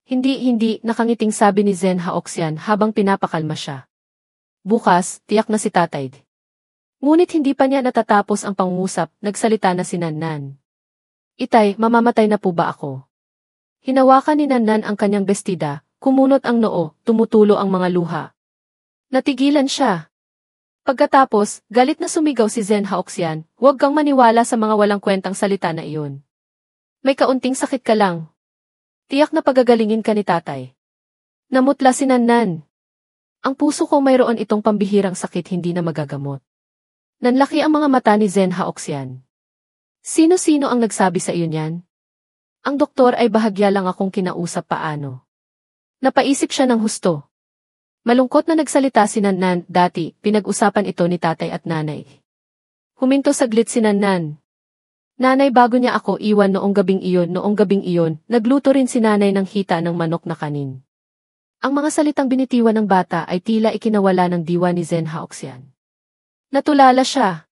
Hindi, nakangiting sabi ni Zen Haoxian habang pinapakalma siya. Bukas, tiyak na si tatay. Ngunit hindi pa niya natatapos ang pangungusap, nagsalita na si Nannan. Itay, mamamatay na po ba ako? Hinawakan ni Nannan ang kanyang bestida, kumunot ang noo, tumutulo ang mga luha. Natigilan siya. Pagkatapos, galit na sumigaw si Zen Haoxian, huwag kang maniwala sa mga walang kwentang salita na iyon. May kaunting sakit ka lang. Tiyak na pagagalingin ka ni tatay. Namutla si Nannan. Ang puso ko mayroon itong pambihirang sakit hindi na magagamot. Nanlaki ang mga mata ni Zen Haoxian. Sino-sino ang nagsabi sa iyo niyan? Ang doktor ay bahagya lang akong kinausap paano. Napaisip siya ng husto. Malungkot na nagsalita si Nannan, dati, pinag-usapan ito ni tatay at nanay. Huminto saglit si Nannan. Nanay, bago niya ako iwan noong gabing iyon, nagluto rin si nanay ng hita ng manok na kanin. Ang mga salitang binitiwan ng bata ay tila ikinawala ng diwa ni Zen Haoxian. Natulala siya.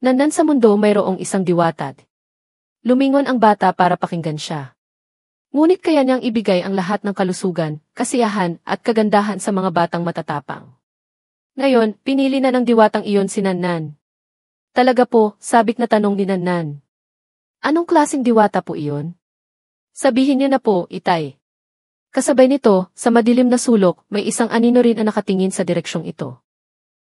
Nandan sa mundo mayroong isang diwata. Lumingon ang bata para pakinggan siya. Ngunit kaya niyang ibigay ang lahat ng kalusugan, kasiyahan at kagandahan sa mga batang matatapang. Ngayon, pinili na ng diwatang iyon si Nannan. Talaga po, sabik na tanong ni Nannan. Anong klaseng diwata po iyon? Sabihin niyo na po, itay. Kasabay nito, sa madilim na sulok, may isang anino rin ang nakatingin sa direksyong ito.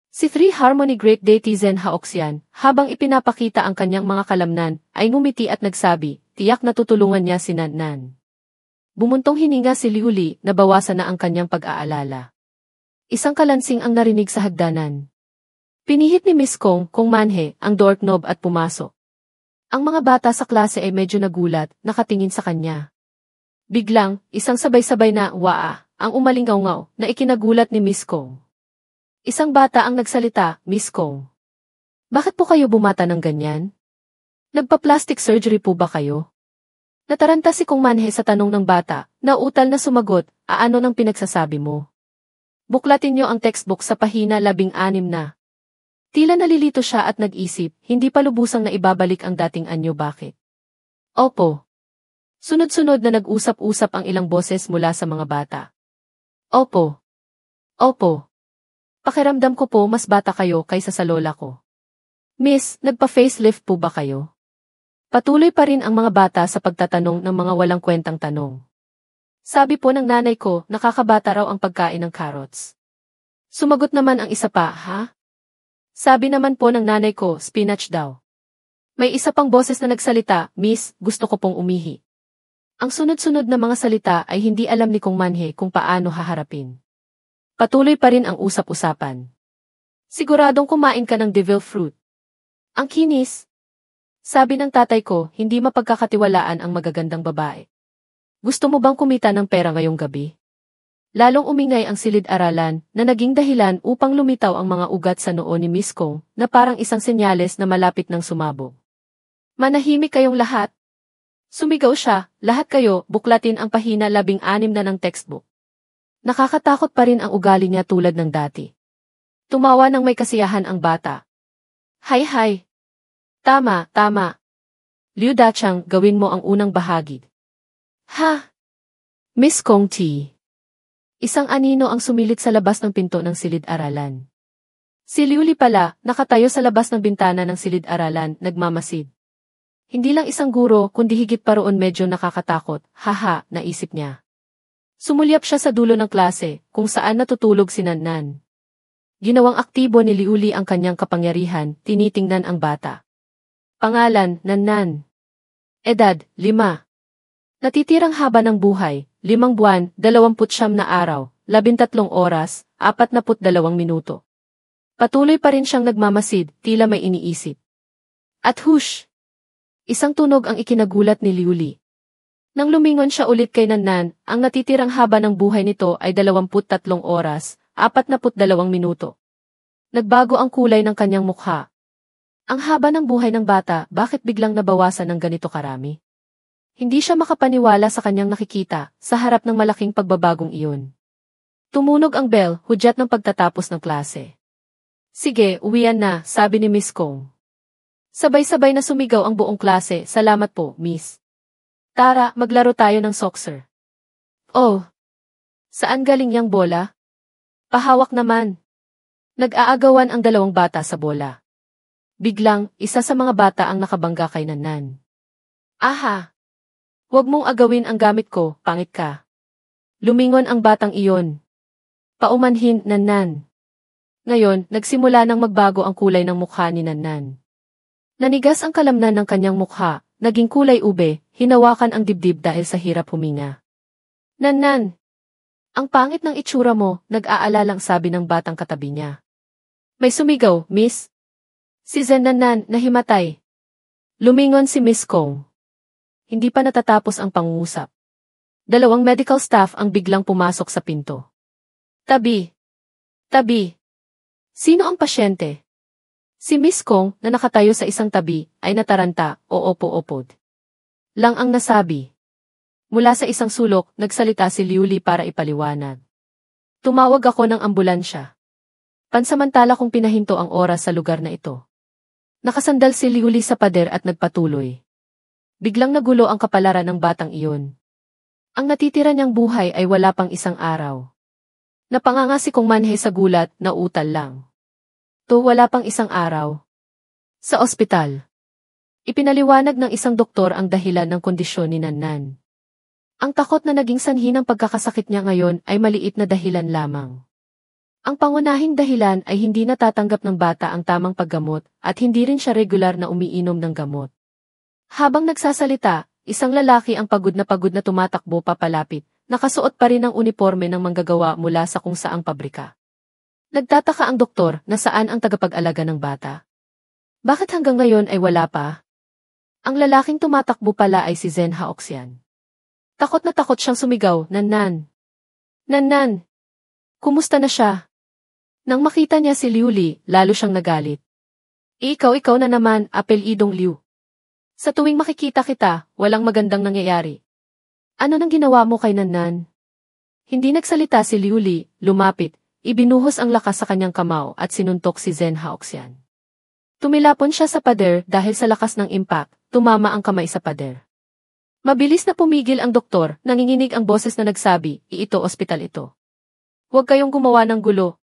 Si Three Harmony Great Deity Zen Haoxian, habang ipinapakita ang kanyang mga kalamnan, ay ngumiti at nagsabi, tiyak na tutulungan niya si Nannan. Bumuntong hininga si Liuli, nabawasan na ang kanyang pag-aalala. Isang kalansing ang narinig sa hagdanan. Pinihit ni Miss Kong manhe ang doorknob at pumasok. Ang mga bata sa klase ay medyo nagulat, nakatingin sa kanya. Biglang, isang sabay-sabay na waa ang umalingaw-ngaw na ikinagulat ni Miss Kong. Isang bata ang nagsalita, Miss Kong. Bakit po kayo bumata ng ganyan? Nagpa-plastic surgery po ba kayo? Nataranta si Kong Manhe sa tanong ng bata, nautal na sumagot, ano nang pinagsasabi mo? Buklatin niyo ang textbook sa pahina 16 na. Tila nalilito siya at nag-isip, hindi pa lubusang na ibabalik ang dating anyo bakit? Opo. Sunod-sunod na nag-usap-usap ang ilang boses mula sa mga bata. Opo. Opo. Pakiramdam ko po mas bata kayo kaysa sa lola ko. Miss, nagpa-facelift po ba kayo? Patuloy pa rin ang mga bata sa pagtatanong ng mga walang kwentang tanong. Sabi po ng nanay ko, nakakabata raw ang pagkain ng carrots. Sumagot naman ang isa pa, ha? Sabi naman po ng nanay ko, spinach daw. May isa pang boses na nagsalita, Miss, gusto ko pong umihi. Ang sunod-sunod na mga salita ay hindi alam ni Kong Manhe kung paano haharapin. Patuloy pa rin ang usap-usapan. Siguradong kumain ka ng devil fruit. Ang kinis. Sabi ng tatay ko, hindi mapagkakatiwalaan ang magagandang babae. Gusto mo bang kumita ng pera ngayong gabi? Lalong umingay ang silid-aralan na naging dahilan upang lumitaw ang mga ugat sa noo ni Miss Kong na parang isang senyales na malapit ng sumabog. Manahimik kayong lahat. Sumigaw siya, lahat kayo, buklatin ang pahina 16 na ng textbook. Nakakatakot pa rin ang ugali niya tulad ng dati. Tumawa ng may kasiyahan ang bata. Hay. Tama. Liu Dachang, gawin mo ang unang bahagi. Ha? Miss Kong T. Isang anino ang sumilit sa labas ng pinto ng silid-aralan. Si Liuli pala, nakatayo sa labas ng bintana ng silid-aralan, nagmamasid. Hindi lang isang guro, kundi higit pa roon medyo nakakatakot, haha, naisip niya. Sumulyap siya sa dulo ng klase, kung saan natutulog si Nannan. Ginawang aktibo ni Liuli ang kanyang kapangyarihan, tinitingnan ang bata. Pangalan, Nannan. Edad, 5. Natitirang haba ng buhay, 5 buwan, 29 na araw, 13 oras, 42 minuto. Patuloy pa rin siyang nagmamasid, tila may iniisip. At hush! Isang tunog ang ikinagulat ni Liuli. Nang lumingon siya ulit kay Nannan, ang natitirang haba ng buhay nito ay 23 oras, 42 minuto. Nagbago ang kulay ng kanyang mukha. Ang haba ng buhay ng bata, bakit biglang nabawasan ng ganito karami? Hindi siya makapaniwala sa kanyang nakikita, sa harap ng malaking pagbabagong iyon. Tumunog ang bell, hudyat ng pagtatapos ng klase. Sige, uwian na, sabi ni Miss Kong. Sabay-sabay na sumigaw ang buong klase, salamat po, Miss. Tara, maglaro tayo ng soccer. Oh, saan galing yang bola? Pahawak naman. Nag-aagawan ang dalawang bata sa bola. Biglang, isa sa mga bata ang nakabangga kay Nanan. Aha! Huwag mong agawin ang gamit ko, pangit ka. Lumingon ang batang iyon. Paumanhin, Nanan. Ngayon, nagsimula nang magbago ang kulay ng mukha ni Nanan. Nanigas ang kalamnan ng kanyang mukha, naging kulay ube, hinawakan ang dibdib dahil sa hirap huminga. Nanan! Ang pangit ng itsura mo, nag-aalalang sabi ng batang katabi niya. May sumigaw, Miss. Si Zen Nanan, nahimatay. Lumingon si Miss Kong. Hindi pa natatapos ang pangungusap. Dalawang medical staff ang biglang pumasok sa pinto. Tabi. Tabi. Sino ang pasyente? Si Miss Kong, na nakatayo sa isang tabi, ay nataranta, o opo-opod. Lang ang nasabi. Mula sa isang sulok, nagsalita si Liu Li para ipaliwanag. Tumawag ako ng ambulansya. Pansamantala kong pinahinto ang oras sa lugar na ito. Nakasandal si Liu Li sa pader at nagpatuloy. Biglang nagulo ang kapalaran ng batang iyon. Ang natitira niyang buhay ay wala pang isang araw. Napanganga si Kong Manhe sa gulat, na utal lang. Wala pang isang araw. Sa ospital. Ipinaliwanag ng isang doktor ang dahilan ng kondisyon ni Nanan. Ang takot na naging sanhi ng pagkakasakit niya ngayon ay maliit na dahilan lamang. Ang pangunahing dahilan ay hindi natatanggap ng bata ang tamang paggamot at hindi rin siya regular na umiinom ng gamot. Habang nagsasalita, isang lalaki ang pagod na tumatakbo papalapit, nakasuot pa rin ang uniforme ng manggagawa mula sa kung saang pabrika. Nagtataka ang doktor na saan ang tagapag-alaga ng bata. Bakit hanggang ngayon ay wala pa? Ang lalaking tumatakbo pala ay si Zen Haoxian. Takot na takot siyang sumigaw, Nanan! Nanan! Kumusta na siya? Nang makita niya si Liu Li, lalo siyang nagalit. Ikaw na naman, apelidong Liu. Sa tuwing makikita kita, walang magandang nangyayari. Ano nang ginawa mo kay Nanan? Hindi nagsalita si Liu Li, lumapit, ibinuhos ang lakas sa kanyang kamao at sinuntok si Zen Haoxian. Tumilapon siya sa pader dahil sa lakas ng impact, tumama ang kamay sa pader. Mabilis na pumigil ang doktor, nanginginig ang boses na nagsabi, iito ospital ito. Huwag kayong gumawa ng gulo.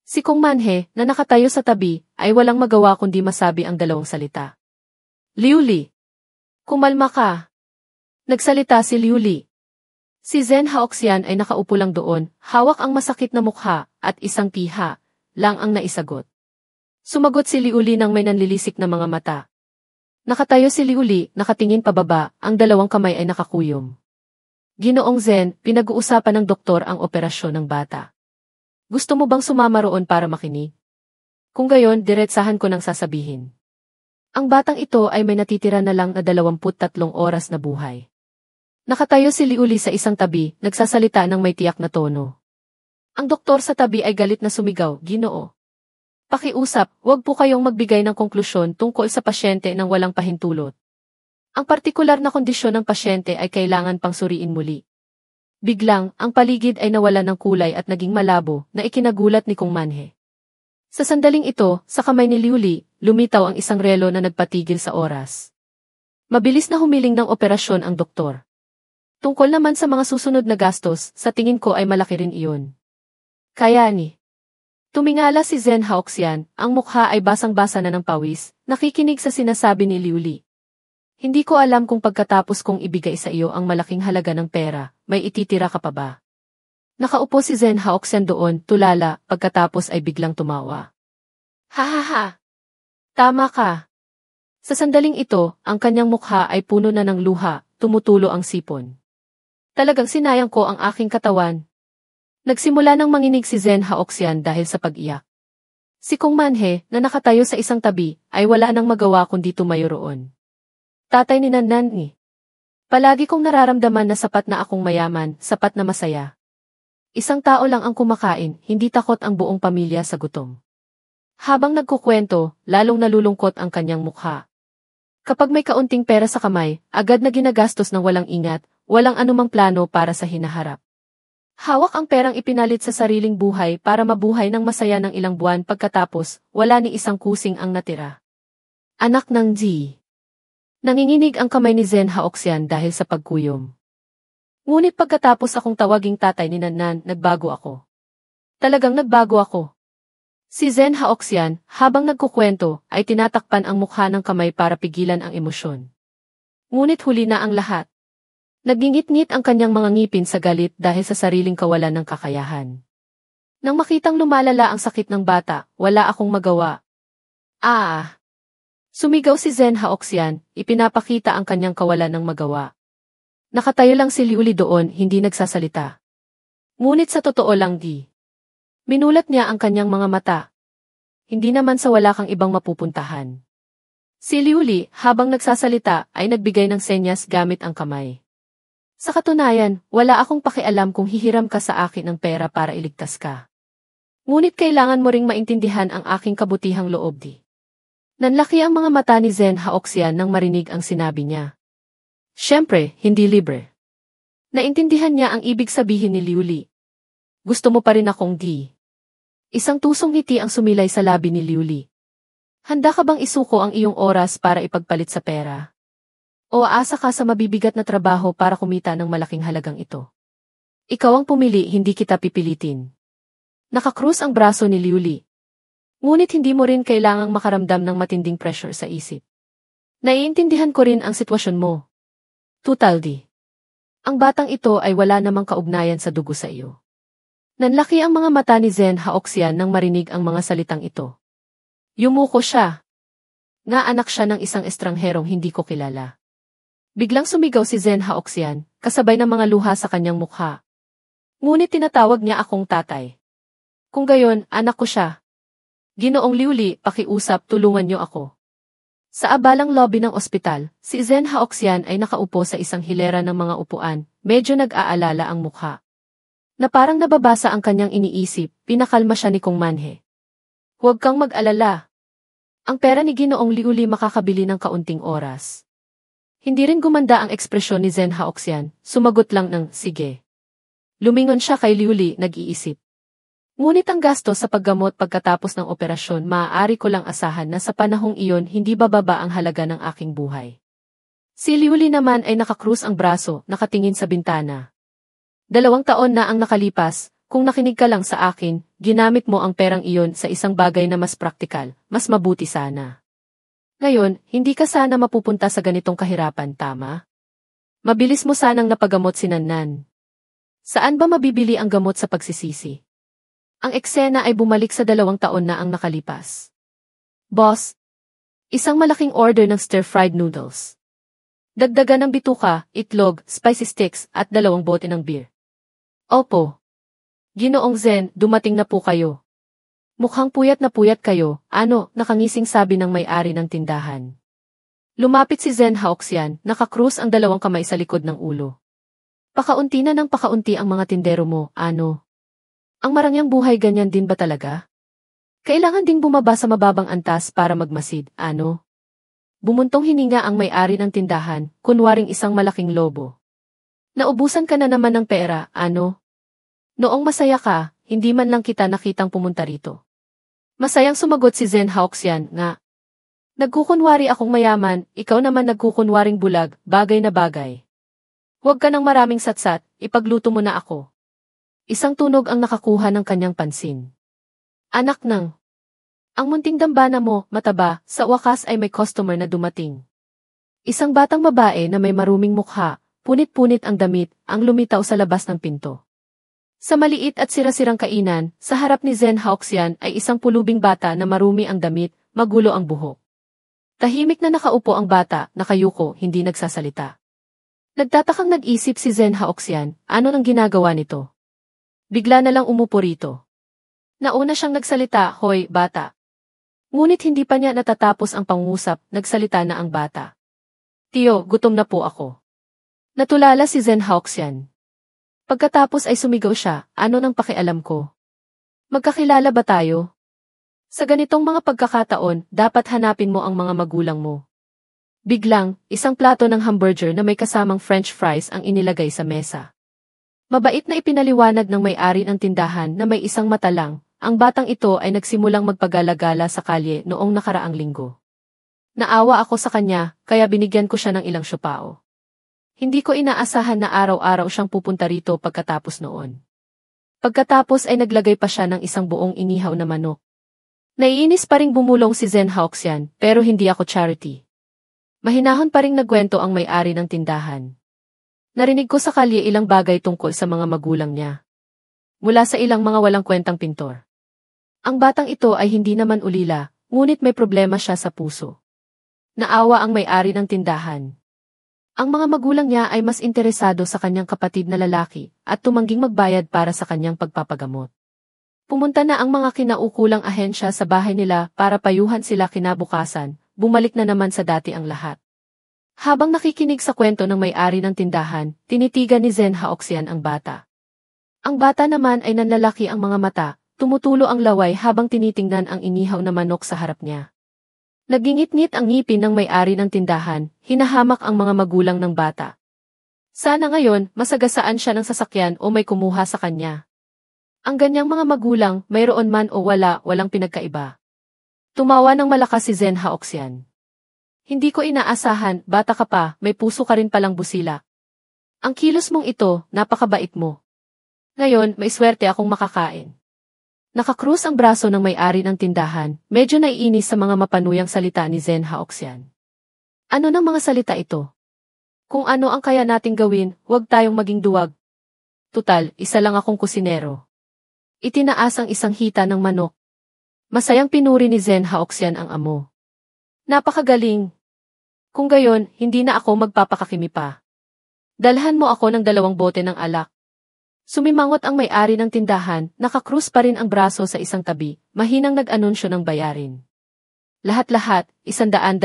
Si Kong Manhe, na nakatayo sa tabi, ay walang magawa kundi masabi ang dalawang salita. Liu Li. Kumalma ka. Nagsalita si Liu Li. Si Zen Haoxian ay nakaupo lang doon, hawak ang masakit na mukha, at isang piha, lang ang naisagot. Sumagot si Liu Li nang may nanlilisik na mga mata. Nakatayo si Liu Li, nakatingin pababa, ang dalawang kamay ay nakakuyom. Ginoong Zen, pinag-uusapan ng doktor ang operasyon ng bata. Gusto mo bang sumama roon para makinig? Kung gayon, diretsahan ko nang sasabihin. Ang batang ito ay may natitira na lang na 23 oras na buhay. Nakatayo si Liu Li sa isang tabi, nagsasalita ng may tiyak na tono. Ang doktor sa tabi ay galit na sumigaw, Ginoo. Pakiusap, huwag po kayong magbigay ng konklusyon tungkol sa pasyente nang walang pahintulot. Ang partikular na kondisyon ng pasyente ay kailangan pang suriin muli. Biglang, ang paligid ay nawala ng kulay at naging malabo na ikinagulat ni Kong Manhe. Sa sandaling ito, sa kamay ni Liu Li, lumitaw ang isang relo na nagpatigil sa oras. Mabilis na humiling ng operasyon ang doktor. Tungkol naman sa mga susunod na gastos, sa tingin ko ay malaki rin iyon. Kaya ni. Tumingala si Zen Haoxian, ang mukha ay basang-basa na ng pawis, nakikinig sa sinasabi ni Liu Li. Hindi ko alam kung pagkatapos kong ibigay sa iyo ang malaking halaga ng pera, may ititira ka pa ba? Nakaupo si Zen Haoxian doon, tulala, pagkatapos ay biglang tumawa. Ha ha ha! Tama ka! Sa sandaling ito, ang kanyang mukha ay puno na ng luha, tumutulo ang sipon. Talagang sinayang ko ang aking katawan. Nagsimula nang manginig si Zen Haoxian dahil sa pag-iyak. Si Kong Manhe, na nakatayo sa isang tabi, ay wala nang magawa kundi tumayo roon. Tatay ni Nanan ni. Palagi kong nararamdaman na sapat na akong mayaman, sapat na masaya. Isang tao lang ang kumakain, hindi takot ang buong pamilya sa gutom. Habang nagkukwento, lalong nalulungkot ang kanyang mukha. Kapag may kaunting pera sa kamay, agad na ginagastos ng walang ingat, walang anumang plano para sa hinaharap. Hawak ang perang ipinalit sa sariling buhay para mabuhay ng masaya ng ilang buwan pagkatapos, wala ni isang kusing ang natira. Anak ng G. Nanginginig ang kamay ni Zen Haoxian dahil sa pagkuyom. Ngunit pagkatapos akong tawaging tatay ni Nan, nagbago ako. Talagang nagbago ako. Si Zen Haoxian, habang nagkukwento, ay tinatakpan ang mukha ng kamay para pigilan ang emosyon. Ngunit huli na ang lahat. Nagingit-ngit ang kanyang mga ngipin sa galit dahil sa sariling kawalan ng kakayahan. Nang makitang lumalala ang sakit ng bata, wala akong magawa. Sumigaw si Zen Haoxian, ipinapakita ang kanyang kawalan ng magawa. Nakatayo lang si Liuli doon, hindi nagsasalita. Ngunit sa totoo lang minulat niya ang kanyang mga mata. Hindi naman sa wala kang ibang mapupuntahan. Si Liuli, habang nagsasalita, ay nagbigay ng senyas gamit ang kamay. Sa katunayan, wala akong pakialam kung hihiram ka sa akin ng pera para iligtas ka. Ngunit kailangan mo ring maintindihan ang aking kabutihang loob. Nanlaki ang mga mata ni Zen Haoxian nang marinig ang sinabi niya. Siyempre, hindi libre. Naintindihan niya ang ibig sabihin ni Liuli. Gusto mo pa rin akong Isang tusong ngiti ang sumilay sa labi ni Liuli. Handa ka bang isuko ang iyong oras para ipagpalit sa pera? O aasa ka sa mabibigat na trabaho para kumita ng malaking halagang ito? Ikaw ang pumili, hindi kita pipilitin. Nakakrus ang braso ni Liuli. Ngunit hindi mo rin kailangang makaramdam ng matinding pressure sa isip. Naiintindihan ko rin ang sitwasyon mo. Tutal ang batang ito ay wala namang kaugnayan sa dugo sa iyo. Nanlaki ang mga mata ni Zen Haoxian nang marinig ang mga salitang ito. Yumuko siya. Nga anak siya ng isang estrangherong hindi ko kilala. Biglang sumigaw si Zen Haoxian, kasabay ng mga luha sa kanyang mukha. Ngunit tinatawag niya akong tatay. Kung gayon, anak ko siya. Ginoong Liuli, pakiusap, tulungan niyo ako. Sa abalang lobby ng ospital, si Zen Haoxian ay nakaupo sa isang hilera ng mga upuan, medyo nag-aalala ang mukha. Na parang nababasa ang kanyang iniisip, pinakalma siya ni Kong Manhe. Huwag kang mag-alala. Ang pera ni Ginoong Liuli makakabili ng kaunting oras. Hindi rin gumanda ang ekspresyon ni Zen Haoxian, sumagot lang ng, sige. Lumingon siya kay Liuli, nag-iisip. Ngunit ang gasto sa paggamot pagkatapos ng operasyon, maaari ko lang asahan na sa panahong iyon hindi bababa ang halaga ng aking buhay. Si Liuli naman ay nakakrus ang braso, nakatingin sa bintana. 2 taon na ang nakalipas, kung nakinig ka lang sa akin, ginamit mo ang perang iyon sa isang bagay na mas praktikal, mas mabuti sana. Ngayon, hindi ka sana mapupunta sa ganitong kahirapan, tama? Mabilis mo sanang napagamot si Nan. Saan ba mabibili ang gamot sa pagsisisi? Ang eksena ay bumalik sa 2 taon na ang nakalipas. Boss, isang malaking order ng stir-fried noodles. Dagdagan ng bituka, itlog, spicy sticks, at 2 bote ng beer. Opo. Ginoong Zen, dumating na po kayo. Mukhang puyat na puyat kayo, nakangising sabi ng may-ari ng tindahan. Lumapit si Zen Haoxian, nakakrus ang 2 kamay sa likod ng ulo. Pakaunti na ng pakaunti ang mga tindero mo, Ang marangyang buhay ganyan din ba talaga? Kailangan ding bumaba sa mababang antas para magmasid, Bumuntong hininga ang may-ari ng tindahan, kunwaring isang malaking lobo. Naubusan ka na naman ng pera, Noong masaya ka, hindi man lang kita nakitang pumunta rito. Masayang sumagot si Zen Haoxian, nga. Nagkukunwari akong mayaman, ikaw naman nagkukunwaring bulag, bagay na bagay. Huwag ka ng maraming satsat, ipagluto mo na ako. Isang tunog ang nakakuha ng kanyang pansin. Anak ng. Ang munting dambana mo, mataba, sa wakas ay may customer na dumating. Isang batang babae na may maruming mukha, punit-punit ang damit, ang lumitaw sa labas ng pinto. Sa maliit at sira-sirang kainan, sa harap ni Zen Haoxian ay isang pulubing bata na marumi ang damit, magulo ang buhok. Tahimik na nakaupo ang bata, nakayuko, hindi nagsasalita. Nagtatakang nag-isip si Zen Haoxian, ano nang ginagawa nito? Bigla na lang umupo rito. Nauna siyang nagsalita, hoy, bata. Ngunit hindi pa niya natatapos ang pangusap, nagsalita na ang bata. Tiyo, gutom na po ako. Natulala si Zen Haoxian. Pagkatapos ay sumigaw siya, ano nang pakialam ko? Magkakilala ba tayo? Sa ganitong mga pagkakataon, dapat hanapin mo ang mga magulang mo. Biglang, isang plato ng hamburger na may kasamang French fries ang inilagay sa mesa. Mabait na ipinaliwanag ng may-ari ng tindahan na may isang mata lang, ang batang ito ay nagsimulang magpagala-gala sa kalye noong nakaraang linggo. Naawa ako sa kanya, kaya binigyan ko siya ng ilang siopao. Hindi ko inaasahan na araw-araw siyang pupunta rito pagkatapos noon. Pagkatapos ay naglagay pa siya ng isang buong inihaw na manok. Naiinis pa ring bumulong si Zen Haoxian, pero hindi ako Charity. Mahinahon pa ring nagkwento ang may-ari ng tindahan. Narinig ko sa kalye ilang bagay tungkol sa mga magulang niya. Mula sa ilang mga walang kwentang pintor. Ang batang ito ay hindi naman ulila, ngunit may problema siya sa puso. Naawa ang may-ari ng tindahan. Ang mga magulang niya ay mas interesado sa kanyang kapatid na lalaki at tumangging magbayad para sa kanyang pagpapagamot. Pumunta na ang mga kinaukulang ahensya sa bahay nila para payuhan sila kinabukasan, bumalik na naman sa dati ang lahat. Habang nakikinig sa kwento ng may-ari ng tindahan, tinitigan ni Zen Haoxian ang bata. Ang bata naman ay nanlalaki ang mga mata, tumutulo ang laway habang tinitingnan ang inihaw na manok sa harap niya. Nagingit-ngit ang ngipin ng may-ari ng tindahan, hinahamak ang mga magulang ng bata. Sana ngayon, masagasaan siya ng sasakyan o may kumuha sa kanya. Ang ganyang mga magulang, mayroon man o walang pinagkaiba. Tumawa ng malakas si Zen Haoxian. Hindi ko inaasahan, bata ka pa, may puso ka rin palang busila. Ang kilos mong ito, napakabait mo. Ngayon, may swerte akong makakain. Nakakrus ang braso ng may-ari ng tindahan, medyo naiinis sa mga mapanuyang salita ni Zen Haoxian. Ano ng mga salita ito? Kung ano ang kaya nating gawin, huwag tayong maging duwag. Tutal, isa lang akong kusinero. Itinaas ang isang hita ng manok. Masayang pinuri ni Zen Haoxian ang amo. Napakagaling. Kung gayon, hindi na ako magpapakakimi pa. Dalhan mo ako ng 2 bote ng alak. Sumimangot ang may-ari ng tindahan, nakakrus pa rin ang braso sa isang tabi, mahinang nag-anunsyo ng bayarin. Lahat-lahat, 128.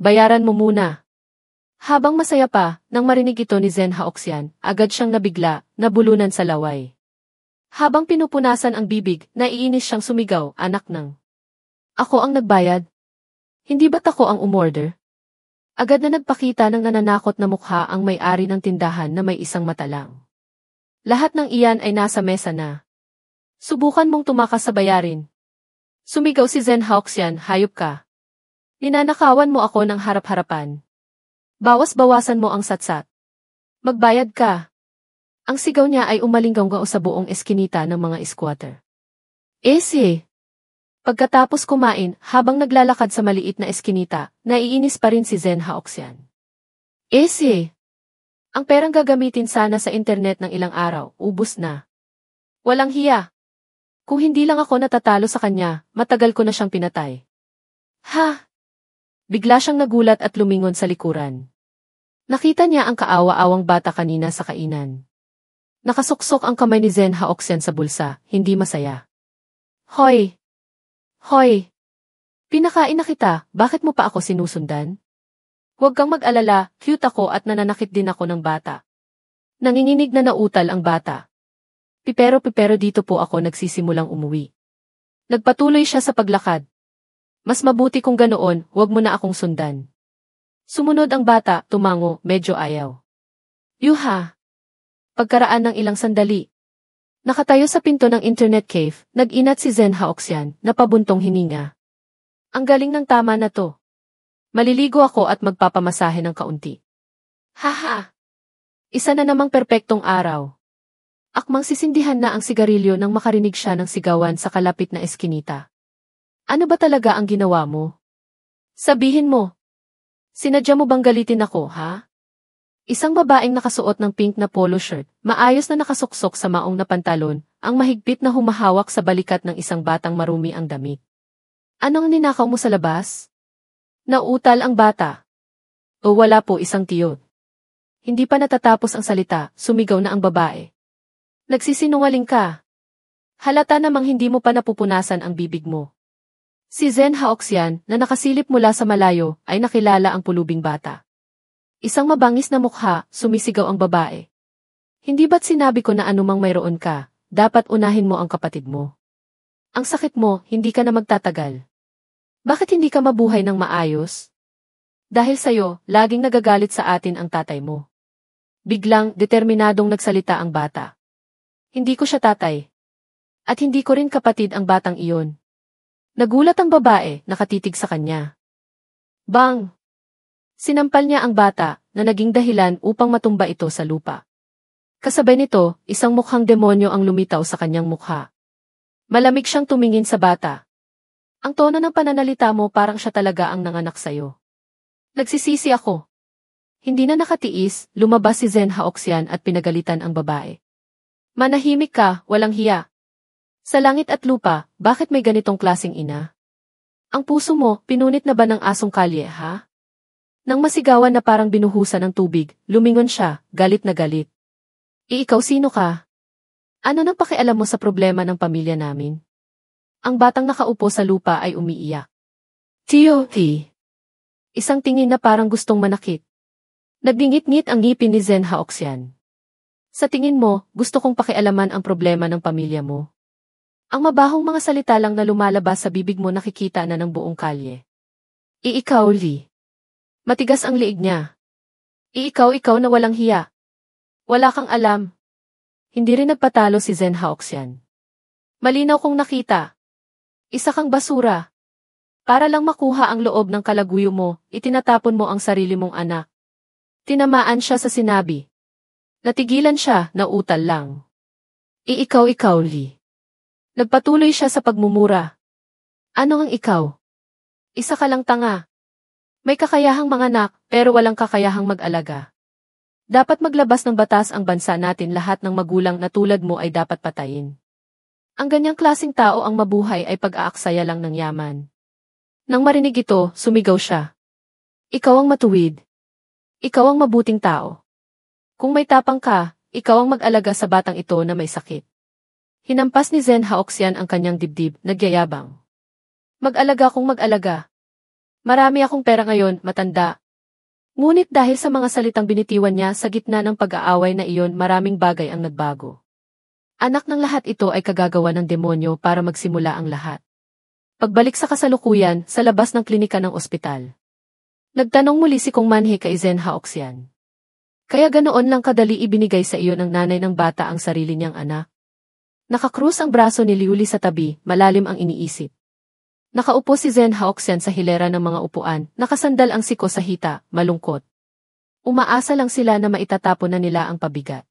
Bayaran mo muna. Habang masaya pa, nang marinig ito ni Zen Haoxian, agad siyang nabigla, nabulunan sa laway. Habang pinupunasan ang bibig, naiinis siyang sumigaw, anak ng. Ako ang nagbayad? Hindi ba't ako ang umorder? Agad na nagpakita ng nananakot na mukha ang may-ari ng tindahan na may isang mata lang. Lahat ng iyan ay nasa mesa na. Subukan mong tumakas sa bayarin. Sumigaw si Zen Haoxian, hayop ka. Ninanakawan mo ako ng harap-harapan. Bawas-bawasan mo ang satsat. Magbayad ka. Ang sigaw niya ay umalinggaw sa buong eskinita ng mga squatter. Ese! Pagkatapos kumain, habang naglalakad sa maliit na eskinita, naiinis pa rin si Zen Haoxian. Ese! Ang perang gagamitin sana sa internet ng ilang araw, ubos na. Walang hiya. Kung hindi lang ako natatalo sa kanya, matagal ko na siyang pinatay. Ha! Bigla siyang nagulat at lumingon sa likuran. Nakita niya ang kaawa-awang bata kanina sa kainan. Nakasuksok ang kamay ni Zen Haoxian sa bulsa, hindi masaya. Hoy! Hoy! Pinakain na kita, bakit mo pa ako sinusundan? Huwag kang mag-alala, cute ako at nananakit din ako ng bata. Nanginginig na nautal ang bata. Pipero dito po ako nagsisimulang umuwi. Nagpatuloy siya sa paglakad. Mas mabuti kung ganoon, huwag mo na akong sundan. Sumunod ang bata, tumango, medyo ayaw. Yuha! Pagkaraan ng ilang sandali. Nakatayo sa pinto ng internet cave, nag-inat si Zen Haoxian, na pabuntong hininga. Ang galing ng tama na to. Maliligo ako at magpapamasahe ng kaunti. Haha! Isa na namang perpektong araw. Akmang sisindihan na ang sigarilyo nang makarinig siya ng sigawan sa kalapit na eskinita. Ano ba talaga ang ginawa mo? Sabihin mo. Sinadya mo bang galitin ako, ha? Isang babaeng nakasuot ng pink na polo shirt, maayos na nakasuksok sa maong na pantalon, ang mahigpit na humahawak sa balikat ng isang batang marumi ang damit. Anong ninakaw mo sa labas? Nautal ang bata. O wala po isang tiyot. Hindi pa natatapos ang salita, sumigaw na ang babae. Nagsisinungaling ka. Halata namang hindi mo pa napupunasan ang bibig mo. Si Zen Haoxian, na nakasilip mula sa malayo, ay nakilala ang pulubing bata. Isang mabangis na mukha, sumisigaw ang babae. Hindi ba't sinabi ko na anumang mayroon ka, dapat unahin mo ang kapatid mo? Ang sakit mo, hindi ka na magtatagal. Bakit hindi ka mabuhay ng maayos? Dahil sa'yo, laging nagagalit sa atin ang tatay mo. Biglang, determinadong nagsalita ang bata. Hindi ko siya tatay. At hindi ko rin kapatid ang batang iyon. Nagulat ang babae, nakatitig sa kanya. Bang! Sinampal niya ang bata, na naging dahilan upang matumba ito sa lupa. Kasabay nito, isang mukhang demonyo ang lumitaw sa kanyang mukha. Malamig siyang tumingin sa bata. Ang tono ng pananalita mo parang siya talaga ang nanganak sa'yo. Nagsisisi ako. Hindi na nakatiis, lumabas si Zen Haoxian at pinagalitan ang babae. Manahimik ka, walang hiya. Sa langit at lupa, bakit may ganitong klaseng ina? Ang puso mo, pinunit na ba ng asong kalye, ha? Nang masigawan na parang binuhusan ng tubig, lumingon siya, galit na galit. Ikaw sino ka? Ano nang pakialam mo sa problema ng pamilya namin? Ang batang nakaupo sa lupa ay umiiyak. Tio, isang tingin na parang gustong manakit. Nagbingit-ngit ang ngipin ni Zen Haoxian. Sa tingin mo, gusto kong pakialaman ang problema ng pamilya mo. Ang mabahong mga salita lang na lumalabas sa bibig mo nakikita na ng buong kalye. Ikaw, Li. Matigas ang liig niya. Ikaw na walang hiya. Wala kang alam. Hindi rin nagpatalo si Zen Haoxian. Malinaw kong nakita. Isa kang basura. Para lang makuha ang loob ng kalaguyo mo, itinatapon mo ang sarili mong anak. Tinamaan siya sa sinabi. Natigilan siya, nautal lang. Ikaw, Li. Nagpatuloy siya sa pagmumura. Ano ang ikaw? Isa ka lang tanga. May kakayahang manganak, pero walang kakayahang mag-alaga. Dapat maglabas ng batas ang bansa natin, lahat ng magulang na tulad mo ay dapat patayin. Ang ganyang klaseng tao ang mabuhay ay pag-aaksaya lang ng yaman. Nang marinig ito, sumigaw siya. Ikaw ang matuwid. Ikaw ang mabuting tao. Kung may tapang ka, ikaw ang mag-alaga sa batang ito na may sakit. Hinampas ni Zen Haoxian ang kanyang dibdib, nagyayabang. Mag-alaga kung mag-alaga. Marami akong pera ngayon, matanda. Ngunit dahil sa mga salitang binitiwan niya sa gitna ng pag-aaway na iyon, maraming bagay ang nagbago. Anak ng lahat ito ay kagagawa ng demonyo para magsimula ang lahat. Pagbalik sa kasalukuyan, sa labas ng klinika ng ospital. Nagtanong muli si Kong Manhe kay Zen Haoxian. Kaya ganoon lang kadali ibinigay sa iyo ng nanay ng bata ang sarili niyang anak. Nakakrus ang braso ni Liuli sa tabi, malalim ang iniisip. Nakaupo si Zen Haoxian sa hilera ng mga upuan, nakasandal ang siko sa hita, malungkot. Umaasa lang sila na maitatapon na nila ang pabigat.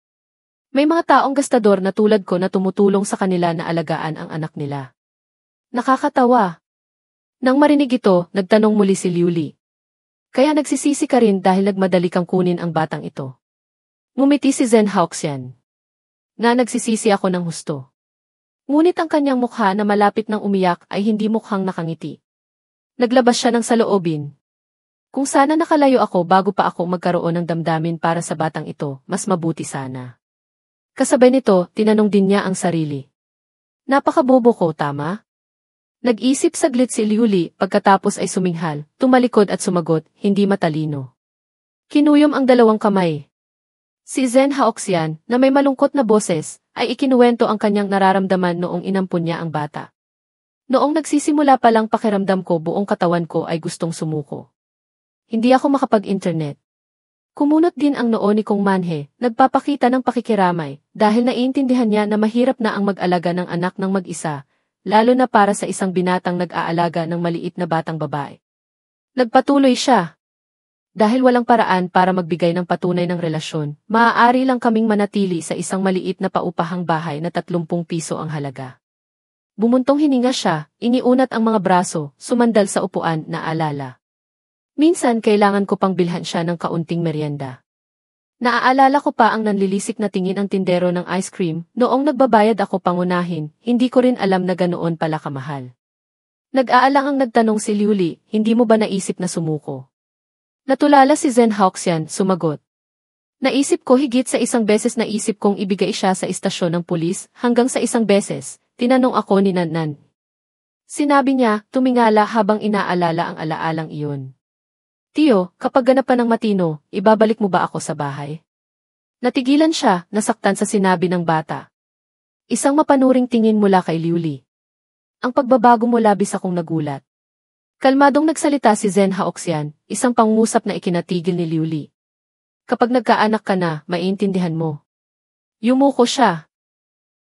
May mga taong gastador na tulad ko na tumutulong sa kanila na alagaan ang anak nila. Nakakatawa. Nang marinig ito, nagtanong muli si Liuli. Kaya nagsisisi ka rin dahil nagmadali kang kunin ang batang ito. Ngumiti si Zen Haoxian. Nagsisisi ako ng husto. Ngunit ang kanyang mukha na malapit ng umiyak ay hindi mukhang nakangiti. Naglabas siya ng saloobin. Kung sana nakalayo ako bago pa ako magkaroon ng damdamin para sa batang ito, mas mabuti sana. Kasabay nito, tinanong din niya ang sarili. Napakabobo ko, tama? Nag-isip saglit si Liuli, pagkatapos ay suminghal, tumalikod at sumagot, hindi matalino. Kinuyom ang dalawang kamay. Si Zen Haoxian, na may malungkot na boses, ay ikinuwento ang kanyang nararamdaman noong inampun niya ang bata. Noong nagsisimula pa lang pakiramdam ko, buong katawan ko ay gustong sumuko. Hindi ako makapag-internet. Kumunot din ang noo ni Kong Manhe, nagpapakita ng pakikiramay, dahil naiintindihan niya na mahirap na ang mag-alaga ng anak ng mag-isa, lalo na para sa isang binatang nag-aalaga ng maliit na batang babae. Nagpatuloy siya. Dahil walang paraan para magbigay ng patunay ng relasyon, maaari lang kaming manatili sa isang maliit na paupahang bahay na 30 piso ang halaga. Bumuntong hininga siya, iniunat ang mga braso, sumandal sa upuan na alala. Minsan kailangan ko pang bilhan siya ng kaunting merienda. Naaalala ko pa ang nanlilisik na tingin ang tindero ng ice cream, noong nagbabayad ako pangunahin, hindi ko rin alam na ganoon pala kamahal. Nag-aalang ang nagtanong si Liuli, hindi mo ba naisip na sumuko? Natulala si Zen Haoxian, sumagot. Naisip ko higit sa isang beses, naisip kong ibigay siya sa istasyon ng pulis, hanggang sa isang beses, tinanong ako ni Nannan. Sinabi niya, tumingala habang inaalala ang alaalang iyon. Tio, kapag ganapan ng matino, ibabalik mo ba ako sa bahay? Natigilan siya, nasaktan sa sinabi ng bata. Isang mapanuring tingin mula kay Liuli. Ang pagbabago mo, labis akong nagulat. Kalmadong nagsalita si Zen Haoxian, isang pangungusap na ikinatigil ni Liuli. Kapag nagkaanak ka na, maiintindihan mo. Yumuko siya.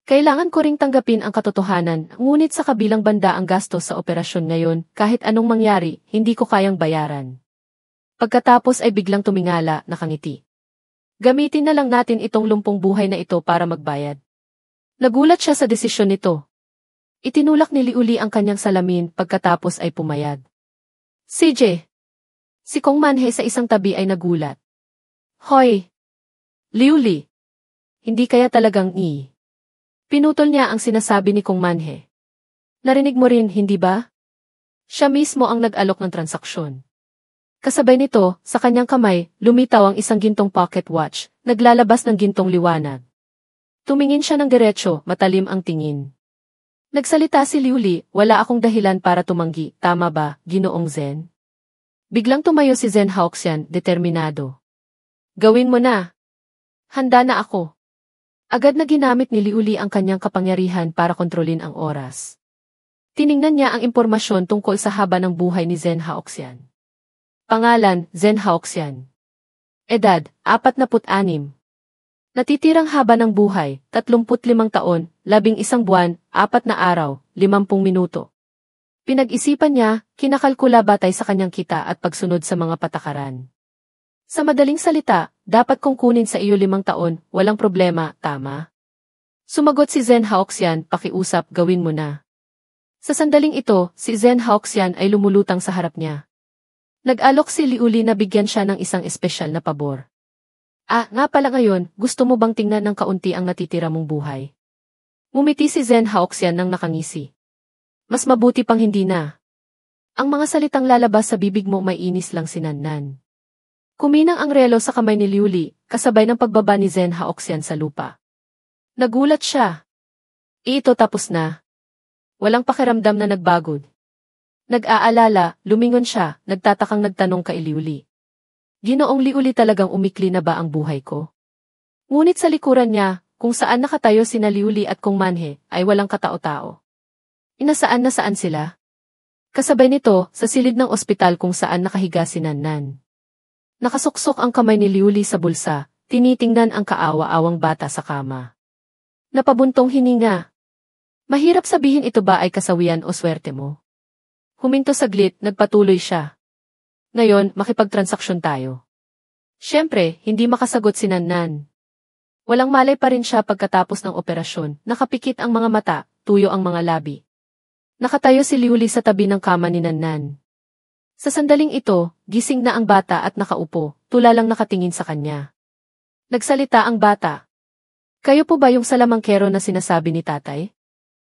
Kailangan ko ring tanggapin ang katotohanan, ngunit sa kabilang banda ang gastos sa operasyon ngayon, kahit anong mangyari, hindi ko kayang bayaran. Pagkatapos ay biglang tumingala, nakangiti. Gamitin na lang natin itong lumpong buhay na ito para magbayad. Nagulat siya sa desisyon nito. Itinulak ni Liuli ang kanyang salamin pagkatapos ay pumayag. CJ. Si Kong Manhe sa isang tabi ay nagulat. Hoy! Liuli! Hindi kaya talagang Pinutol niya ang sinasabi ni Kong Manhe. Narinig mo rin, hindi ba? Siya mismo ang nag-alok ng transaksyon. Kasabay nito, sa kanyang kamay, lumitaw ang isang gintong pocket watch, naglalabas ng gintong liwanag. Tumingin siya ng diretso, matalim ang tingin. Nagsalita si Liuli, wala akong dahilan para tumanggi, tama ba, Ginoong Zen? Biglang tumayo si Zen Haoxian, determinado. Gawin mo na. Handa na ako. Agad na ginamit ni Liuli ang kanyang kapangyarihan para kontrolin ang oras. Tiningnan niya ang impormasyon tungkol sa haba ng buhay ni Zen Haoxian. Pangalan, Zen Haoxian. Edad, 46. Natitirang haba ng buhay, 35 taon, 11 buwan, 4 na araw, 50 minuto. Pinag-isipan niya, kinakalkula batay sa kanyang kita at pagsunod sa mga patakaran. Sa madaling salita, dapat kong kunin sa iyo 5 taon, walang problema, tama? Sumagot si Zen Haoxian, pakiusap, gawin mo na. Sa sandaling ito, si Zen Haoxian ay lumulutang sa harap niya. Nag-alok si Liuli na bigyan siya ng isang espesyal na pabor. Nga pala ngayon, gusto mo bang tingnan ng kaunti ang natitira mong buhay? Ngumiti si Zen Haoxian nang nakangisi. Mas mabuti pang hindi na. Ang mga salitang lalabas sa bibig mo may inis lang sinannan. Kuminang ang relo sa kamay ni Liuli, kasabay ng pagbaba ni Zen Haoxian sa lupa. Nagulat siya. Ito tapos na. Walang pakiramdam na nagbagod. Nag-aalala, lumingon siya, nagtatakang nagtanong kay Liuli. Ginoong Liuli, talagang umikli na ba ang buhay ko? Ngunit sa likuran niya, kung saan nakatayo sina Liuli at Kong Manhe, ay walang katao-tao. Inasaan na saan sila? Kasabay nito, sa silid ng ospital kung saan nakahiga si Nannan. Nakasuksok ang kamay ni Liuli sa bulsa, tinitingnan ang kaawa-awang bata sa kama. Napabuntong hininga. Mahirap sabihin ito ba ay kasawian o swerte mo? Huminto saglit, nagpatuloy siya. Ngayon, makipagtransaksyon tayo. Siyempre, hindi makasagot si Nannan. Walang malay pa rin siya pagkatapos ng operasyon, nakapikit ang mga mata, tuyo ang mga labi. Nakatayo si Liuli sa tabi ng kama ni Nannan. Sa sandaling ito, gising na ang bata at nakaupo, tulalang nakatingin sa kanya. Nagsalita ang bata. Kayo po ba yung salamangkero na sinasabi ni tatay?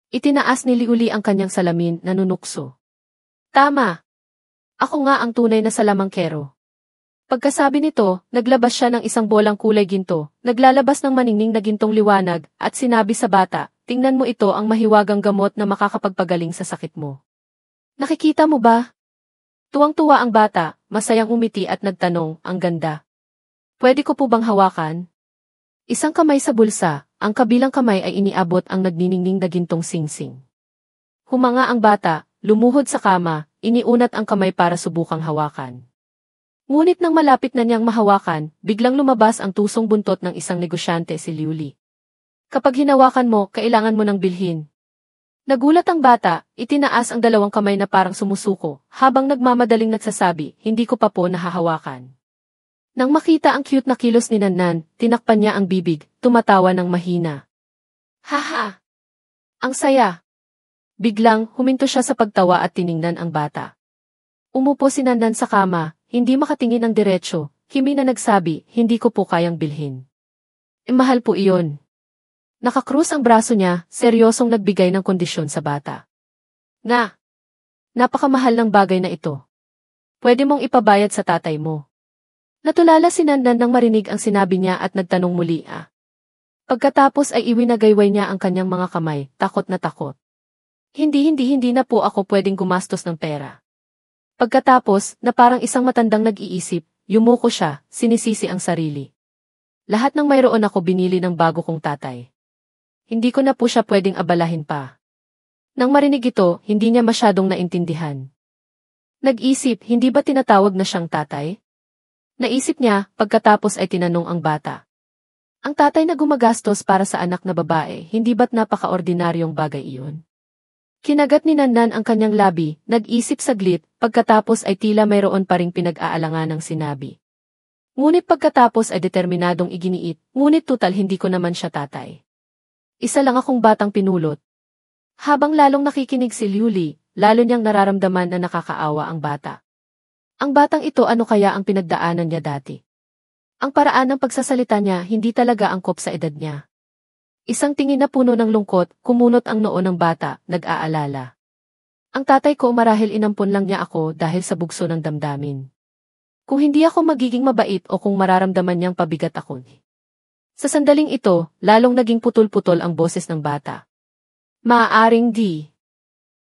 Itinaas ni Liuli ang kanyang salamin, nanunukso. Tama. Ako nga ang tunay na salamangkero. Pagkasabi nito, naglabas siya ng isang bolang kulay ginto, naglalabas ng maningning na gintong liwanag, at sinabi sa bata, tingnan mo, ito ang mahiwagang gamot na makakapagpagaling sa sakit mo. Nakikita mo ba? Tuwang-tuwa ang bata, masayang umiti at nagtanong, ang ganda. Pwede ko po bang hawakan? Isang kamay sa bulsa, ang kabilang kamay ay iniabot ang nagniningning na gintong singsing. Humanga ang bata, lumuhod sa kama, iniunat ang kamay para subukang hawakan. Ngunit nang malapit na niyang mahawakan, biglang lumabas ang tusong buntot ng isang negosyante, si Liuli. Kapag hinawakan mo, kailangan mo ng bilhin. Nagulat ang bata, itinaas ang dalawang kamay na parang sumusuko, habang nagmamadaling nagsasabi, hindi ko pa po nahahawakan. Nang makita ang cute na kilos ni Nannan, tinakpan niya ang bibig, tumatawa ng mahina. Haha! Ang saya! Biglang, huminto siya sa pagtawa at tiningnan ang bata. Umupo si Nannan sa kama, hindi makatingin ng diretsyo, himi na nagsabi, hindi ko po kayang bilhin. Mahal po iyon. Nakakrus ang braso niya, seryosong nagbigay ng kondisyon sa bata. Napakamahal ng bagay na ito. Pwede mong ipabayad sa tatay mo. Natulala si Nannan nang marinig ang sinabi niya at nagtanong muli. Pagkatapos ay iwinagayway niya ang kanyang mga kamay, takot na takot. Hindi na po ako pwedeng gumastos ng pera. Pagkatapos, na parang isang matandang nag-iisip, yumuko siya, sinisisi ang sarili. Lahat ng mayroon ako binili ng bago kong tatay. Hindi ko na po siya pwedeng abalahin pa. Nang marinig ito, hindi niya masyadong naintindihan. Nag-isip, hindi ba tinatawag na siyang tatay? Naisip niya, pagkatapos ay tinanong ang bata. Ang tatay na gumagastos para sa anak na babae, hindi ba't napaka-ordinaryong bagay iyon? Kinagat ni Nannan ang kanyang labi, nag-isip saglit, pagkatapos ay tila mayroon pa ring pinag-aalangan ng sinabi. Ngunit pagkatapos ay determinadong iginiit, ngunit tutal hindi ko naman siya tatay. Isa lang akong batang pinulot. Habang lalong nakikinig si Liuli, lalo niyang nararamdaman na nakakaawa ang bata. Ang batang ito ano kaya ang pinagdaanan niya dati? Ang paraan ng pagsasalita niya hindi talaga angkop sa edad niya. Isang tingin na puno ng lungkot, kumunot ang noo ng bata, nag-aalala. Ang tatay ko marahil inampon lang niya ako dahil sa bugso ng damdamin. Kung hindi ako magiging mabait o kung mararamdaman niyang pabigat ako. Sa sandaling ito, lalong naging putol-putol ang boses ng bata. Maaaring di.